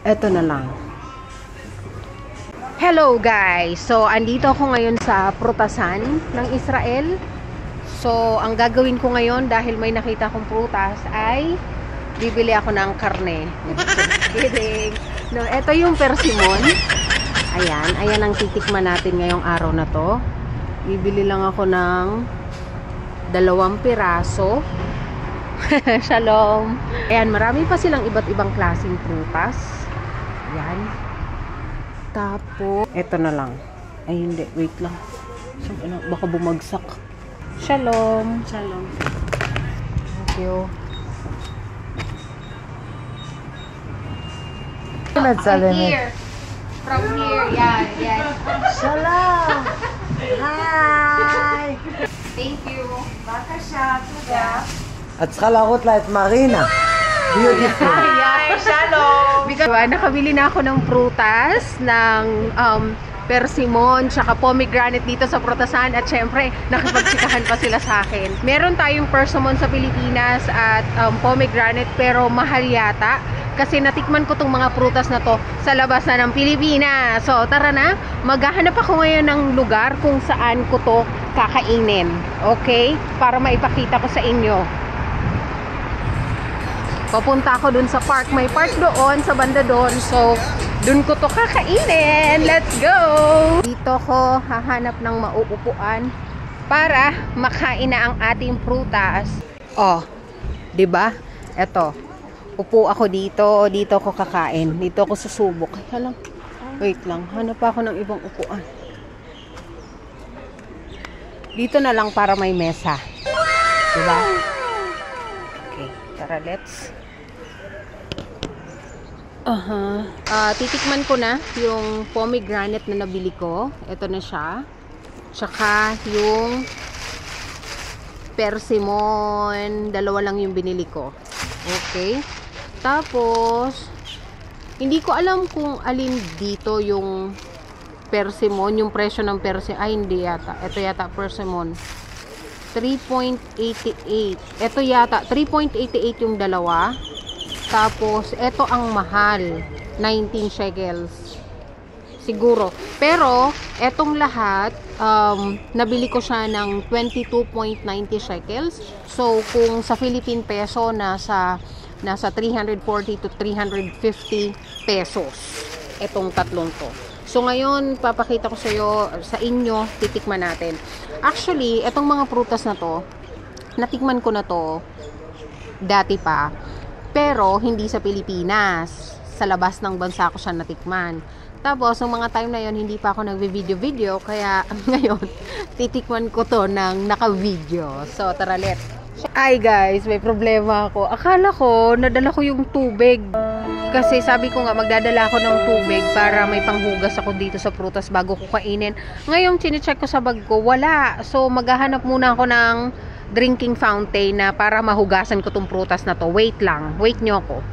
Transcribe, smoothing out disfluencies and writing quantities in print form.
Eto na lang. Hello guys! So, andito ako ngayon sa prutasan ng Israel. So, ang gagawin ko ngayon dahil may nakita akong prutas ay bibili ako ng karne. Kidding! No, eto yung persimmon. Ayan ang titikman natin ngayong araw na to. Bibili lang ako ng 2 piraso. Shalom! Ayan, marami pa silang iba't ibang klaseng prutas. Ayan. Tapos, eto na lang. Ay, hindi. Wait lang. So, baka bumagsak. Shalom! Shalom. Thank you. From here. From here. Yes. Shalom! Hi! Thank you. Bakasha, tuga. את צריכה להראות לה את מרינה. Beautiful. Hi, shalom! Nakabili na ako ng prutas, ng persimmon, tsaka pomegranate dito sa prutasan, at syempre, nakipagsikahan pa sila sa akin. Meron tayong persimmon sa Pilipinas at pomegranate, pero mahal yata. Kasi natikman ko tong mga prutas na to sa labas na ng Pilipinas. So, tara na. Maghahanap ako ngayon ng lugar kung saan ko to kakainin. Okay? Para maipakita ko sa inyo. Papunta ako dun sa park. May park doon, sa banda doon. So, dun ko to kakainin. Let's go! Dito ko hahanap ng mauupuan para makain na ang ating prutas. Oh, 'di ba? Eto. Upo ako dito. Dito ako kakain. Dito ako susubok. Wait lang. Hanap ako ng ibang upuan. Dito na lang para may mesa. Diba? Okay. Tara, let's. Titikman ko na yung pomegranate na nabili ko. Ito na siya. Tsaka yung persimmon. 2 lang yung binili ko. Okay. Tapos, hindi ko alam kung alin dito yung persimmon, yung presyo ng persimmon. Ay, hindi yata. Ito yata persimmon. 3.88. Ito yata, 3.88 yung dalawa. Tapos, ito ang mahal. 19 shekels. Siguro. Pero, etong lahat, nabili ko siya ng 22.90 shekels. So, kung sa Philippine peso, nasa 340 to 350 pesos. Etong tatlong to. So, ngayon, papakita ko sa inyo, titikman natin. Actually, etong mga prutas na to, natikman ko na to dati pa. Pero, hindi sa Pilipinas. Sa labas ng bansa ko siya natikman. Tapos, yung mga time na yon hindi pa ako nagvi-video-video. Kaya, ngayon, titikman ko to ng naka-video. So, tara, let's. Ay guys, may problema ako. Akala ko, nadala ko yung tubig. Kasi sabi ko nga, magdadala ako ng tubig para may panghugas ako dito sa prutas bago ko kainin. Ngayon, chinecheck ko sa bag ko, wala. So, maghahanap muna ako ng drinking fountain na para mahugasan ko tong prutas na to. Wait lang. Wait nyo ako.